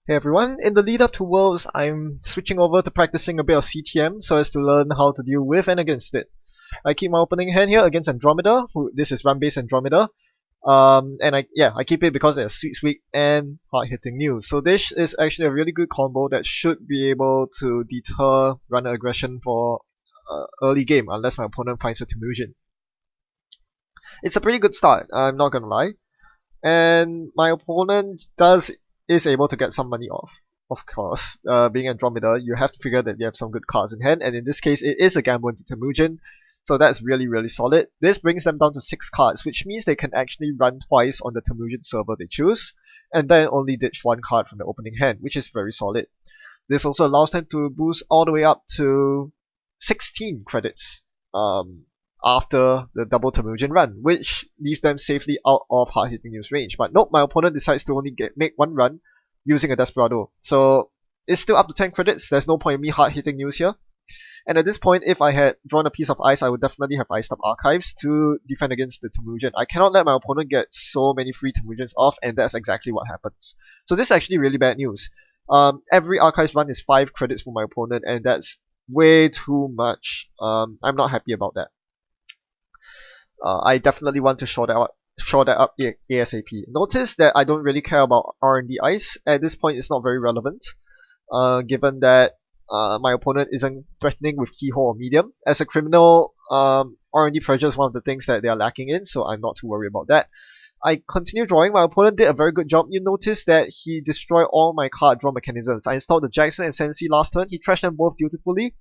Hey everyone, in the lead up to Worlds, I'm switching over to practicing a bit of CTM so as to learn how to deal with and against it. I keep my opening hand here against Andromeda, this is run-based Andromeda. I keep it because they're sweet and hard-hitting news. So this is actually a really good combo that should be able to deter runner aggression for early game unless my opponent finds a Temujin. It's a pretty good start, I'm not gonna lie. And my opponent is able to get some money off. Of course, being Andromeda, you have to figure that you have some good cards in hand, and in this case, it is a gamble into Temujin, so that's really solid. This brings them down to 6 cards, which means they can actually run twice on the Temujin server they choose, and then only ditch 1 card from the opening hand, which is very solid. This also allows them to boost all the way up to 16 credits. After the double Temujin run, which leaves them safely out of hard-hitting news range. But nope, my opponent decides to only make 1 run using a Desperado. So it's still up to 10 credits, there's no point in me hard-hitting news here. And at this point, if I had drawn a piece of ice, I would definitely have iced up archives to defend against the Temujin. I cannot let my opponent get so many free Temujins off, and that's exactly what happens. So this is actually really bad news. Every archives run is 5 credits for my opponent, and that's way too much. I'm not happy about that. I definitely want to shore that up ASAP. Notice that I don't really care about R&D ice. At this point, it's not very relevant, given that my opponent isn't threatening with keyhole or medium. As a criminal, R&D pressure is one of the things that they are lacking in, so I'm not too worried about that. I continue drawing. My opponent did a very good job. You notice that he destroyed all my card draw mechanisms. I installed the Jackson and Sensi last turn. He trashed them both dutifully.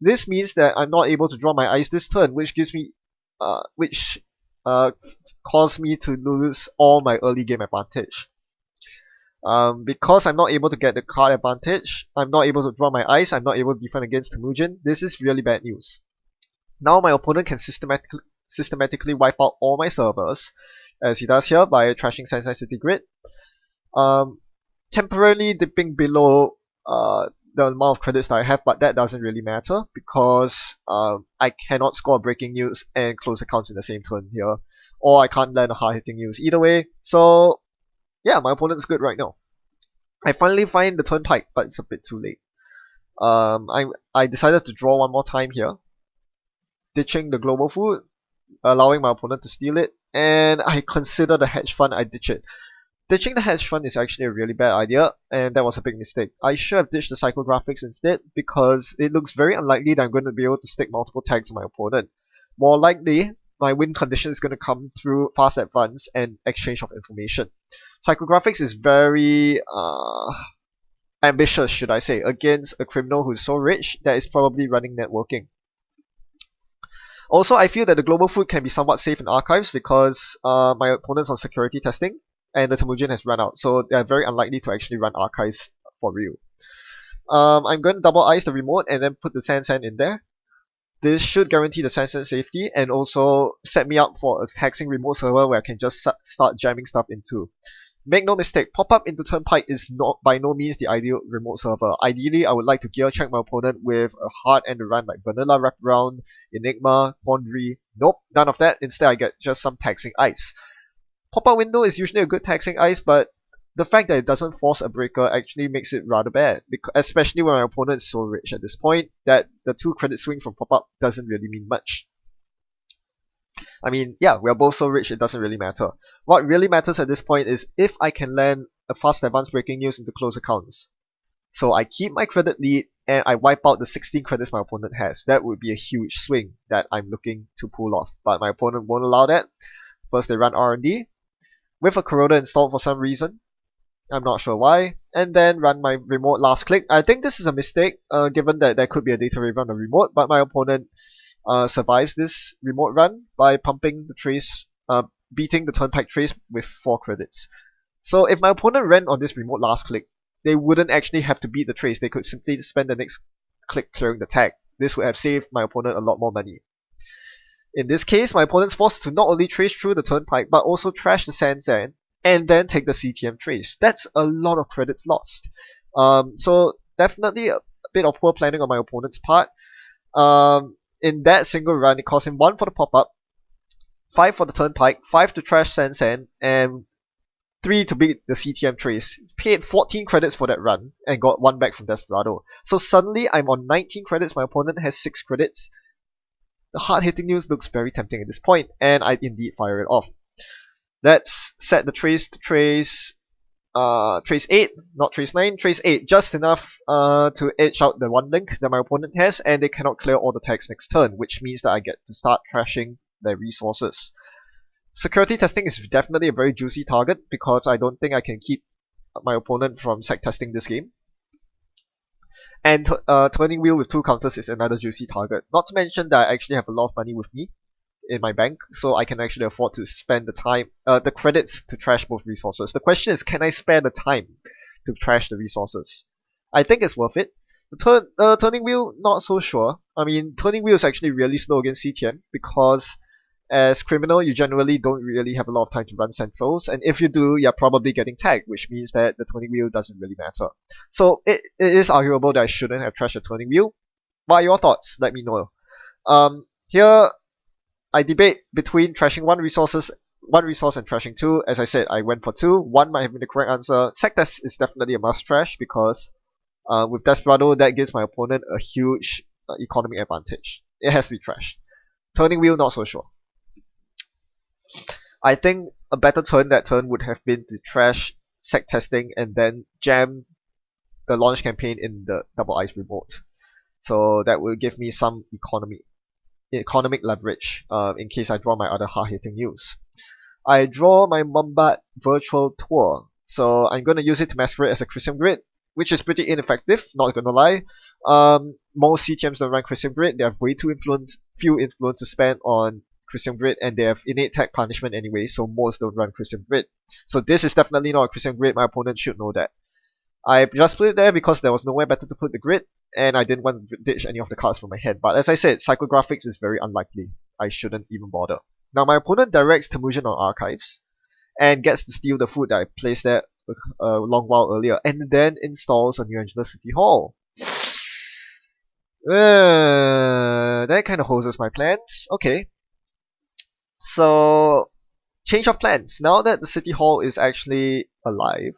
This means that I'm not able to draw my ice this turn, which gives me caused me to lose all my early game advantage. Because I'm not able to get the card advantage, I'm not able to draw my ice, I'm not able to defend against Temujin. This is really bad news. Now my opponent can systematically wipe out all my servers, as he does here by trashing Sensei City Grid. Temporarily dipping below the amount of credits that I have, but that doesn't really matter because I cannot score breaking news and close accounts in the same turn here, or I can't land a hard-hitting news either way. So yeah, my opponent's good right now. I finally find the turnpike, but it's a bit too late. I decided to draw 1 more time here, ditching the global food, allowing my opponent to steal it, and I consider the hedge fund, I ditch it. Ditching the hedge fund is actually a really bad idea, and that was a big mistake. I should have ditched the psychographics instead, because it looks very unlikely that I'm going to be able to stick multiple tags on my opponent. More likely, my win condition is going to come through fast advance and exchange of information. Psychographics is very ambitious, should I say, against a criminal who is so rich that is probably running networking. Also, I feel that the global food can be somewhat safe in archives because my opponent's on security testing, and the Temujin has run out, so they're very unlikely to actually run archives for real. I'm going to double ice the remote and then put the Sansan in there. This should guarantee the Sansan safety and also set me up for a taxing remote server where I can just start jamming stuff into. Make no mistake, pop-up into Turnpike is not by no means the ideal remote server. Ideally, I would like to gear check my opponent with a hard end to run like Vanilla Wraparound, Enigma, Quandary. Nope, none of that. Instead, I get just some taxing ice. Pop-up window is usually a good taxing ice, but the fact that it doesn't force a breaker actually makes it rather bad, especially when my opponent is so rich at this point that the 2 credit swing from pop-up doesn't really mean much. I mean, yeah, we're both so rich it doesn't really matter. What really matters at this point is if I can land a fast advance breaking news into close accounts. So I keep my credit lead and I wipe out the 16 credits my opponent has. That would be a huge swing that I'm looking to pull off, but my opponent won't allow that. First they run R&D with a Corroder installed for some reason. I'm not sure why. And then run my remote last click. I think this is a mistake, given that there could be a data wave on the remote, but my opponent survives this remote run by pumping the trace, beating the turnpike trace with 4 credits. So if my opponent ran on this remote last click, they wouldn't actually have to beat the trace. They could simply spend the next click clearing the tag. This would have saved my opponent a lot more money. In this case, my opponent's forced to not only trace through the turnpike, but also trash the Sansan, and then take the CTM trace. That's a lot of credits lost. So definitely a bit of poor planning on my opponent's part. In that single run, it cost him 1 for the pop-up, 5 for the turnpike, 5 to trash Sansan, and 3 to beat the CTM trace. Paid 14 credits for that run and got 1 back from Desperado. So suddenly I'm on 19 credits, my opponent has 6 credits. The hard-hitting news looks very tempting at this point, and I indeed fire it off. Let's set the trace to trace 8, not trace 9, trace 8, just enough to edge out the 1 link that my opponent has, and they cannot clear all the tags next turn, which means that I get to start trashing their resources. Security testing is definitely a very juicy target because I don't think I can keep my opponent from sec testing this game. And turning wheel with 2 counters is another juicy target. Not to mention that I actually have a lot of money with me in my bank, so I can actually afford to spend the credits to trash both resources. The question is, can I spare the time to trash the resources? I think it's worth it. The turning wheel, not so sure. I mean, turning wheel is actually really slow against CTM because as criminal, you generally don't really have a lot of time to run centrals, and if you do, you're probably getting tagged, which means that the turning wheel doesn't really matter. So it is arguable that I shouldn't have trashed the turning wheel. What are your thoughts? Let me know. Here I debate between trashing one resource and trashing 2. As I said, I went for 2. 1 might have been the correct answer. Sec test is definitely a must trash because with Desperado, that gives my opponent a huge economic advantage. It has to be trashed. Turning wheel, not so sure. I think a better turn that turn would have been to trash sec testing and then jam the launch campaign in the double ice remote. So that will give me some economic leverage in case I draw my other hard-hitting news. I draw my Bombard Virtual Tour. So I'm going to use it to masquerade as a Christian Grid, which is pretty ineffective, not going to lie. Most CTMs don't run Christian Grid. They have way too few influence to spend on Christian Grid, and they have innate tag punishment anyway, so most don't run Christian Grid. So this is definitely not a Christian Grid. My opponent should know that. I just put it there because there was nowhere better to put the grid, and I didn't want to ditch any of the cards from my hand. But as I said, Psychographics is very unlikely. I shouldn't even bother. Now my opponent directs Temujin on Archives, and gets to steal the food that I placed there a long while earlier, and then installs a New Angeles City Hall. That kind of hoses my plans. Okay. So, change of plans. Now that the City Hall is actually alive,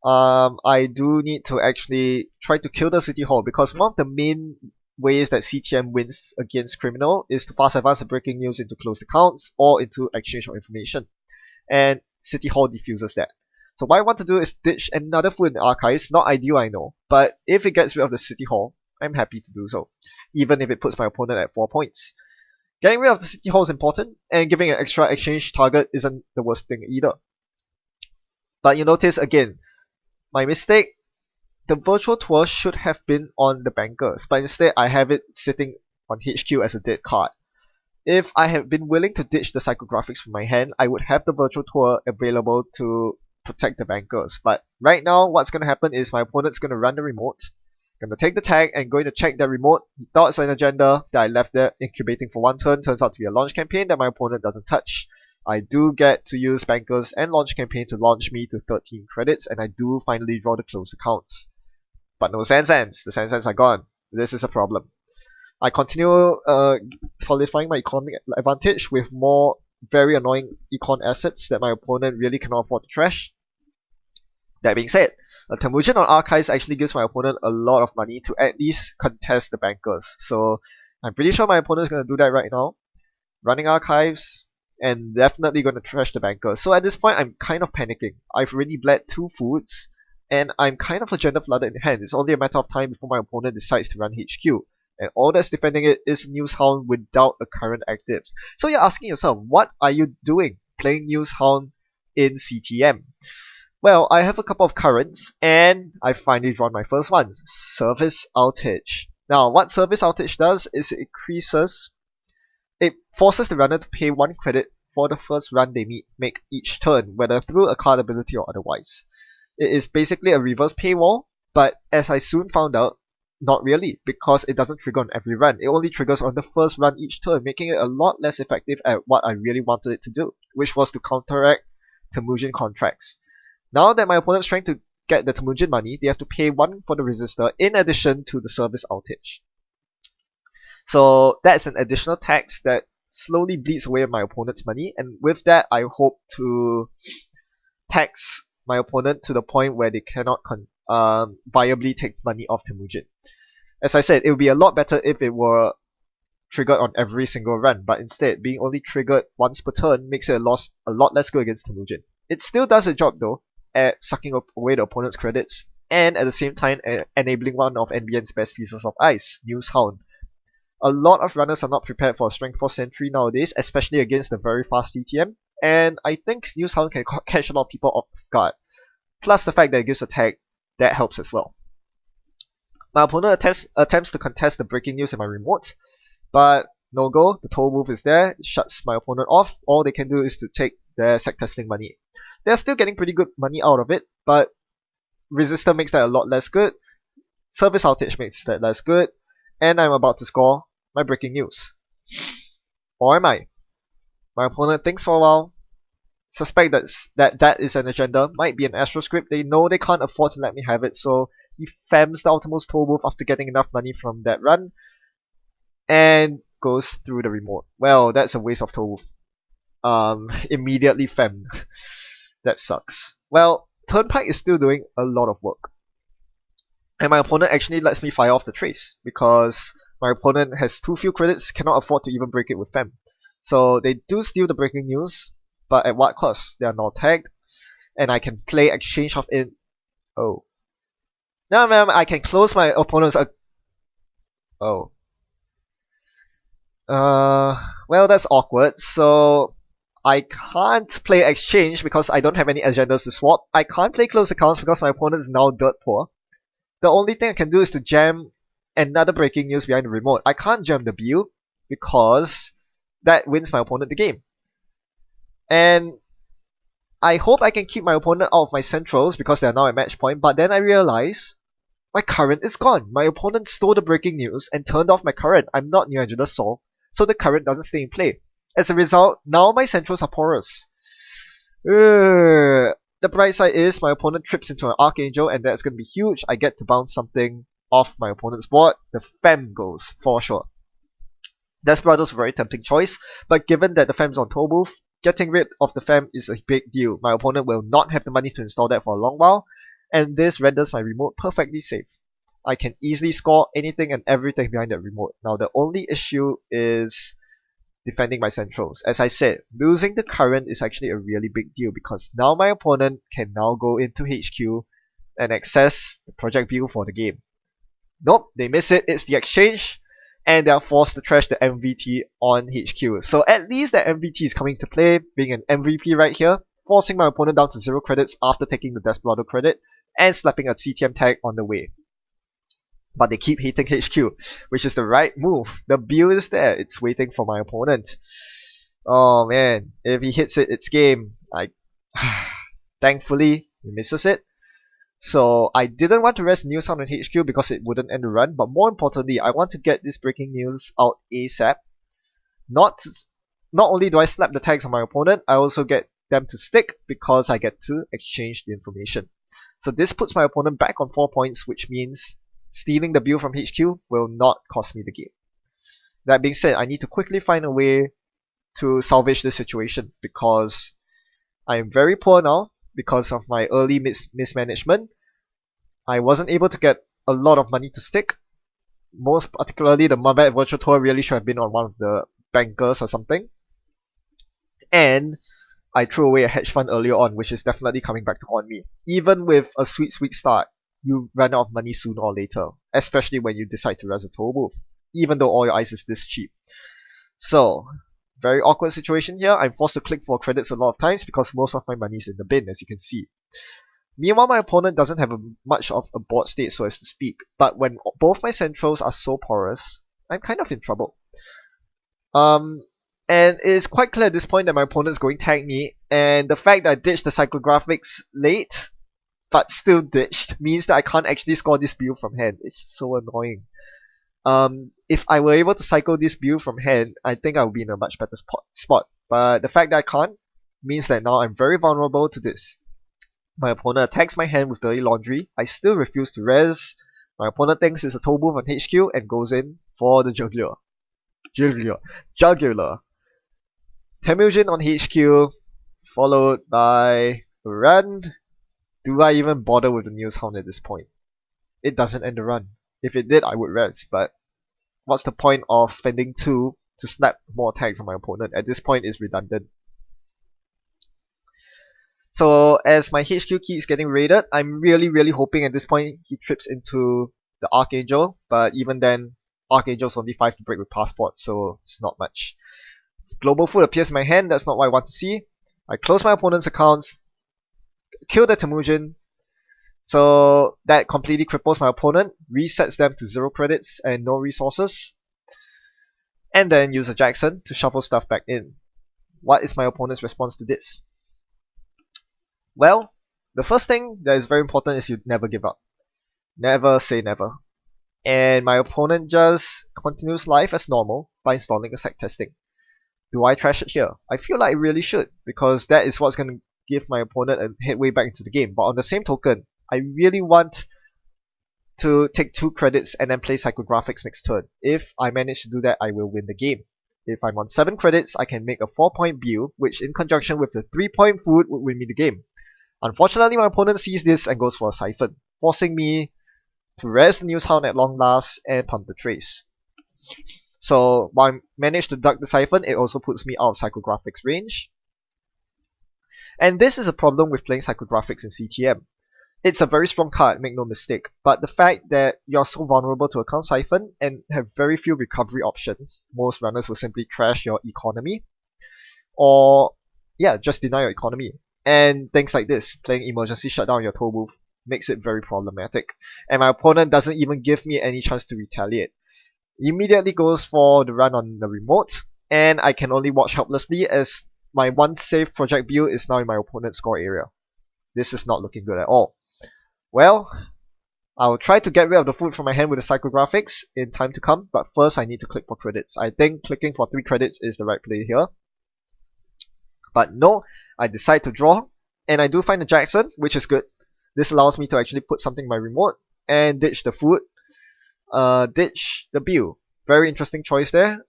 I do need to actually try to kill the City Hall because one of the main ways that CTM wins against criminal is to fast advance the breaking news into closed accounts or into exchange of information. And City Hall diffuses that. So what I want to do is ditch another food in the archives. Not ideal, I know, but if it gets rid of the City Hall, I'm happy to do so, even if it puts my opponent at 4 points. Getting rid of the City Hall is important, and giving an extra exchange target isn't the worst thing either. But you notice again, my mistake, the virtual tour should have been on the bankers, but instead I have it sitting on HQ as a dead card. If I had been willing to ditch the psychographics from my hand, I would have the virtual tour available to protect the bankers. But right now, what's going to happen is my opponent's going to run the remote, going to take the tag and going to check the remote. He thought it's an agenda that I left there incubating for 1 turn. Turns out to be a launch campaign that my opponent doesn't touch. I do get to use bankers and launch campaign to launch me to 13 credits, and I do finally draw the closed accounts. But no Sansans. The Sansans are gone. This is a problem. I continue solidifying my economic advantage with more very annoying econ assets that my opponent really cannot afford to trash. That being said, a Temujin on Archives actually gives my opponent a lot of money to at least contest the bankers. So I'm pretty sure my opponent is going to do that right now. Running Archives, and definitely going to trash the bankers. So at this point, I'm kind of panicking. I've already bled 2 foods, and I'm kind of agenda flooded in hand. It's only a matter of time before my opponent decides to run HQ. And all that's defending it is Newshound without a current active. So you're asking yourself, what are you doing playing Newshound in CTM? Well, I have a couple of currents, and I finally drawn my first one, Service Outage. Now, what Service Outage does is it forces the runner to pay 1 credit for the first run they make each turn, whether through a card ability or otherwise. It is basically a reverse paywall, but as I soon found out, not really, because it doesn't trigger on every run. It only triggers on the first run each turn, making it a lot less effective at what I really wanted it to do, which was to counteract Temujin contracts. Now that my opponent's trying to get the Temujin money, they have to pay 1 for the resistor in addition to the service outage. So that's an additional tax that slowly bleeds away my opponent's money, and with that I hope to tax my opponent to the point where they cannot viably take money off Temujin. As I said, it would be a lot better if it were triggered on every single run, but instead, being only triggered once per turn makes it a lot less good against Temujin. It still does a job though, at sucking away the opponent's credits, and at the same time enabling one of NBN's best pieces of ice, News Hound. A lot of runners are not prepared for a Strength 4 Sentry nowadays, especially against the very fast CTM, and I think News Hound can catch a lot of people off guard. Plus the fact that it gives a tag, that helps as well. My opponent attempts to contest the breaking news in my remote, but no go, the toll booth is there, it shuts my opponent off. All they can do is to take their sec testing money. They're still getting pretty good money out of it, but Resistor makes that a lot less good, Service Outage makes that less good, and I'm about to score my breaking news. Or am I? My opponent thinks for a while, suspect that is an agenda, might be an Astro script. They know they can't afford to let me have it, so he fams the Ultimos toll booth after getting enough money from that run, and goes through the remote. Well, that's a waste of toll booth. Immediately femmed. That sucks. Well, Turnpike is still doing a lot of work. And my opponent actually lets me fire off the trace, because my opponent has too few credits, cannot afford to even break it with Fem. So they do steal the breaking news, but at what cost? They are not tagged, and I can play exchange of in. Oh. No, ma'am, I can close my opponent's. Oh. Well, that's awkward. So I can't play exchange because I don't have any agendas to swap. I can't play close accounts because my opponent is now dirt poor. The only thing I can do is to jam another breaking news behind the remote. I can't jam the BU because that wins my opponent the game. And I hope I can keep my opponent out of my centrals because they are now at match point, but then I realize my current is gone. My opponent stole the breaking news and turned off my current. I'm not New Agenda Soul, so the current doesn't stay in play. As a result, now my centrals are porous. The bright side is my opponent trips into an Archangel, and that's going to be huge. I get to bounce something off my opponent's board. The Fem goes, for sure. Desperado's a very tempting choice, but given that the Fem's on toll booth, getting rid of the Fem is a big deal. My opponent will not have the money to install that for a long while, and this renders my remote perfectly safe. I can easily score anything and everything behind that remote. Now the only issue is defending my centrals. As I said, losing the current is actually a really big deal because now my opponent can now go into HQ and access the project view for the game. Nope, they miss it, it's the exchange, and they are forced to trash the MVT on HQ. So at least that MVT is coming to play, being an MVP right here, forcing my opponent down to 0 credits after taking the Desperado credit, and slapping a CTM tag on the way. But they keep hitting HQ, which is the right move. The build is there, it's waiting for my opponent. Oh man, if he hits it, it's game. Thankfully, he misses it. So I didn't want to rest News Hound on HQ because it wouldn't end the run, but more importantly, I want to get this breaking news out ASAP. Not only do I slap the tags on my opponent, I also get them to stick because I get to exchange the information. So this puts my opponent back on 4 points, which means stealing the build from HQ will not cost me the game. That being said, I need to quickly find a way to salvage this situation because I am very poor now because of my early mismanagement. I wasn't able to get a lot of money to stick. Most particularly, the Mavet Virtual Tour really should have been on one of the bankers or something. And I threw away a hedge fund earlier on, which is definitely coming back to haunt me. Even with a sweet start, you run out of money sooner or later, especially when you decide to res a toll booth, even though all your ice is this cheap. So, very awkward situation here. I'm forced to click for credits a lot of times because most of my money is in the bin, as you can see. Meanwhile, my opponent doesn't have much of a board state, so as to speak, but when both my centrals are so porous, I'm kind of in trouble. And it's quite clear at this point that my opponent is going to tag me, and the fact that I ditched the psychographics late, but still ditched, means that I can't actually score this build from hand. It's so annoying. If I were able to cycle this build from hand, I think I would be in a much better spot. But the fact that I can't means that now I'm very vulnerable to this. My opponent attacks my hand with Dirty Laundry. I still refuse to res. My opponent thinks it's a toll booth on HQ and goes in for the Jugular. Jugular. Temujin on HQ, followed by Run? Do I even bother with the News Hound at this point? It doesn't end the run. If it did, I would res, but what's the point of spending 2 to snap more attacks on my opponent? At this point, it's redundant. So as my HQ keeps getting raided, I'm really hoping at this point he trips into the Archangel, but even then, Archangel's only 5 to break with Passport, so it's not much. Global Food appears in my hand, that's not what I want to see. I close my opponent's accounts, kill the Temujin, so that completely cripples my opponent, resets them to 0 credits and no resources, and then use a Jackson to shuffle stuff back in. What is my opponent's response to this? Well, the first thing that is very important is you never give up. Never say never. And my opponent just continues life as normal by installing a sec testing. Do I trash it here? I feel like I really should, because that is what's going to give my opponent a headway back into the game. But on the same token, I really want to take 2 credits and then play Psychographics next turn. If I manage to do that, I will win the game. If I'm on 7 credits, I can make a 4-point Bew, which in conjunction with the 3-point food would win me the game. Unfortunately, my opponent sees this and goes for a Siphon, forcing me to res the News Hound at long last and pump the Trace. So while I manage to duck the Siphon, it also puts me out of Psychographics range. And this is a problem with playing Psychographics in CTM. It's a very strong card, make no mistake, but the fact that you're so vulnerable to a Count Siphon and have very few recovery options, most runners will simply trash your economy, or just deny your economy. And things like this, playing Emergency Shutdown on your toll booth, makes it very problematic. And my opponent doesn't even give me any chance to retaliate. He immediately goes for the run on the remote, and I can only watch helplessly as my one safe project build is now in my opponent's score area. This is not looking good at all. Well, I'll try to get rid of the food from my hand with the Psychographics in time to come, but first I need to click for credits. I think clicking for 3 credits is the right play here. But no, I decide to draw, and I do find a Jackson, which is good. This allows me to actually put something in my remote and ditch the food, ditch the Bew. Very interesting choice there.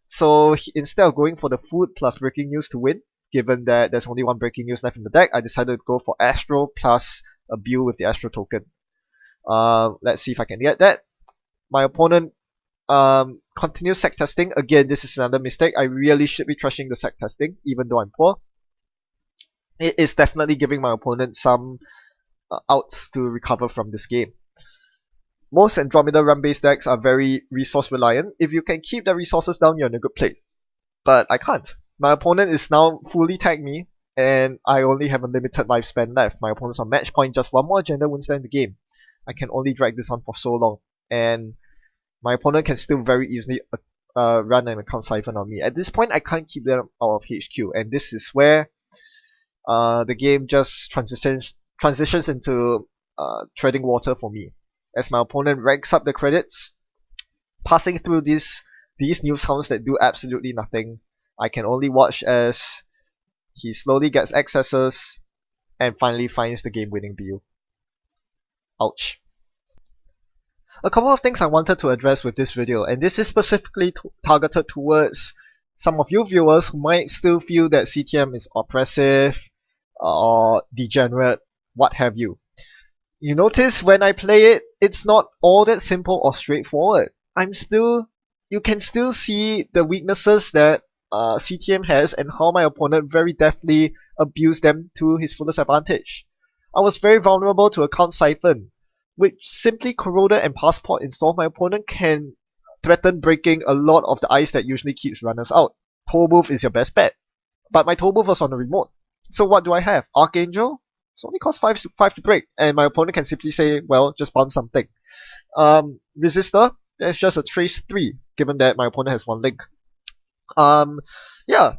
So instead of going for the food plus breaking news to win, given that there's only 1 breaking news left in the deck, I decided to go for Astro plus a Bew with the Astro token. Let's see if I can get that. My opponent continues sec testing. Again, this is another mistake. I really should be trashing the sec testing, even though I'm poor. It is definitely giving my opponent some outs to recover from this game. Most Andromeda run-based decks are very resource reliant. If you can keep the resources down, you're in a good place. But I can't. My opponent is now fully tagged me, and I only have a limited lifespan left. My opponent's on match point, just 1 more agenda wins them the game. I can only drag this on for so long, and my opponent can still very easily run an account siphon on me. At this point, I can't keep them out of HQ, and this is where the game just transitions into treading water for me. As my opponent ranks up the credits, passing through these News Hounds that do absolutely nothing, I can only watch as he slowly gets excesses and finally finds the game-winning Bew. Ouch. A couple of things I wanted to address with this video, and this is specifically targeted towards some of you viewers who might still feel that CTM is oppressive or degenerate, what have you. You notice when I play it, it's not all that simple or straightforward. You can still see the weaknesses that CTM has and how my opponent very deftly abused them to his fullest advantage. I was very vulnerable to a Count Siphon, which simply Corroder and Passport installed my opponent can threaten breaking a lot of the ice that usually keeps runners out. Toll Booth is your best bet. But my Toll Booth was on the remote. So what do I have? Archangel? It's only cost 5 to break, and my opponent can simply say, well, just bounce something. Resistor, there's just a Trace 3, given that my opponent has 1 link. There are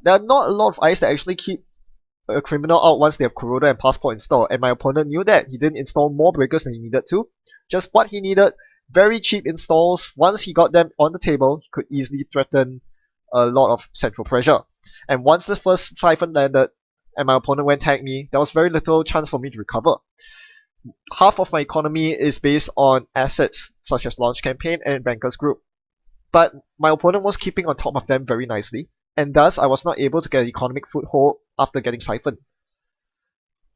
not a lot of ice that actually keep a criminal out once they have Corroder and Passport installed, and my opponent knew that. He didn't install more breakers than he needed to. Just what he needed, very cheap installs. Once he got them on the table, he could easily threaten a lot of central pressure. And once the first Siphon landed, and my opponent went tag me, there was very little chance for me to recover. Half of my economy is based on assets such as Launch Campaign and Bankers Group. But my opponent was keeping on top of them very nicely, and thus I was not able to get an economic foothold after getting siphoned.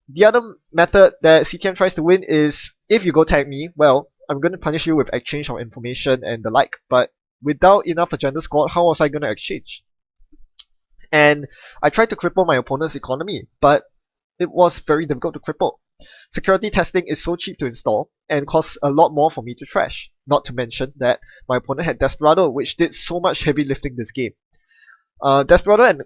The other method that CTM tries to win is if you go tag me, well, I'm going to punish you with exchange of information and the like, but without enough agenda squad, how was I going to exchange? And I tried to cripple my opponent's economy, but it was very difficult to cripple. Security testing is so cheap to install and costs a lot more for me to trash. Not to mention that my opponent had Desperado, which did so much heavy lifting this game. Desperado and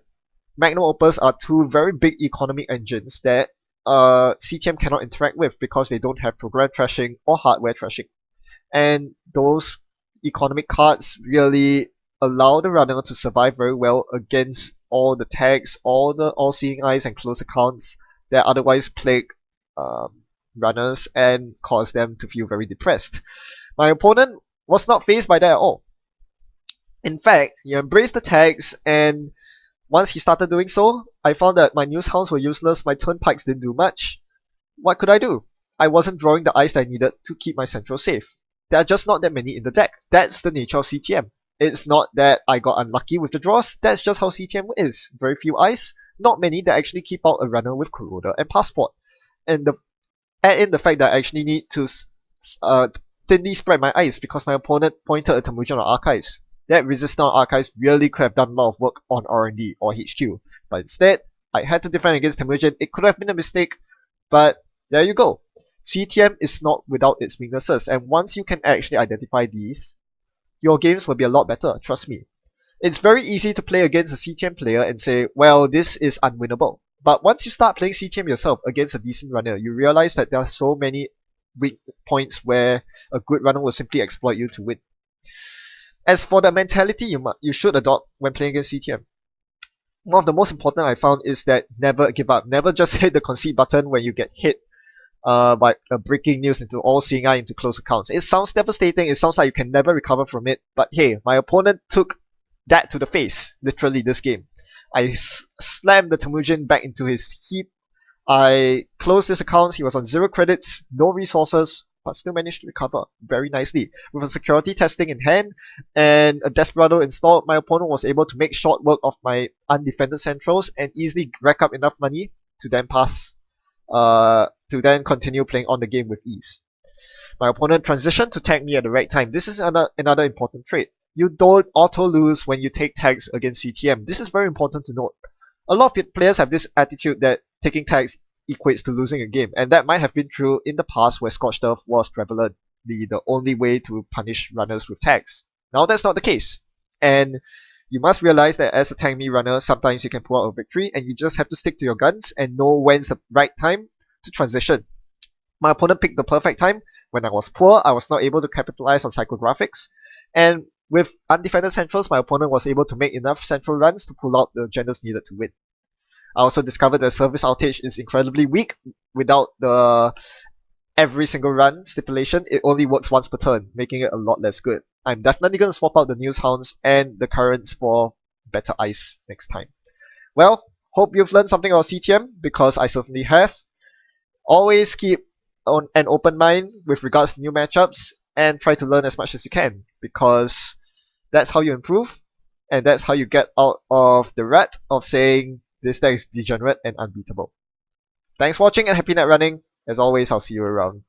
Magnum Opus are two very big economic engines that CTM cannot interact with because they don't have program trashing or hardware trashing. And those economic cards really allow the runner to survive very well against all the tags, all the all-seeing eyes and close accounts that otherwise plague runners and cause them to feel very depressed. My opponent was not fazed by that at all. In fact, he embraced the tags, and once he started doing so, I found that my news hounds were useless, my turnpikes didn't do much. What could I do? I wasn't drawing the ice that I needed to keep my central safe. There are just not that many in the deck. That's the nature of CTM. It's not that I got unlucky with the draws, that's just how CTM is. Very few ice, not many that actually keep out a runner with Corroder and Passport. And add in the fact that I actually need to thinly spread my ice because my opponent pointed a Temujin on archives. That resistance on archives really could have done a lot of work on R&D or HQ. But instead, I had to defend against Temujin. It could have been a mistake, but there you go. CTM is not without its weaknesses, and once you can actually identify these, your games will be a lot better, trust me. It's very easy to play against a CTM player and say, well, this is unwinnable. But once you start playing CTM yourself against a decent runner, you realize that there are so many weak points where a good runner will simply exploit you to win. As for the mentality you should adopt when playing against CTM, one of the most important I found is that never give up. Never just hit the concede button when you get hit by breaking news into all-seeing eye into close accounts. It sounds devastating, it sounds like you can never recover from it, but hey, my opponent took that to the face, literally this game. I slammed the Temujin back into his heap. I closed his account, he was on 0 credits, no resources, but still managed to recover very nicely. With a security testing in hand and a Desperado installed, my opponent was able to make short work of my undefended centrals and easily rack up enough money to then to then continue playing on the game with ease. My opponent transitioned to tag me at the right time. This is another important trait. You don't auto lose when you take tags against CTM. This is very important to note. A lot of players have this attitude that taking tags equates to losing a game, and that might have been true in the past where Scorched Earth was prevalent, the only way to punish runners with tags. Now that's not the case, and you must realize that as a tag me runner, sometimes you can pull out a victory, and you just have to stick to your guns and know when's the right time to transition. My opponent picked the perfect time. When I was poor, I was not able to capitalize on psychographics, and with undefended centrals, my opponent was able to make enough central runs to pull out the genders needed to win. I also discovered that service outage is incredibly weak without the every single run stipulation. It only works once per turn, making it a lot less good. I'm definitely going to swap out the news hounds and the currents for better ice next time. Well, hope you've learned something about CTM, because I certainly have. Always keep an open mind with regards to new matchups and try to learn as much as you can, because that's how you improve, and that's how you get out of the rut of saying this deck is degenerate and unbeatable. Thanks for watching and happy net running. As always, I'll see you around.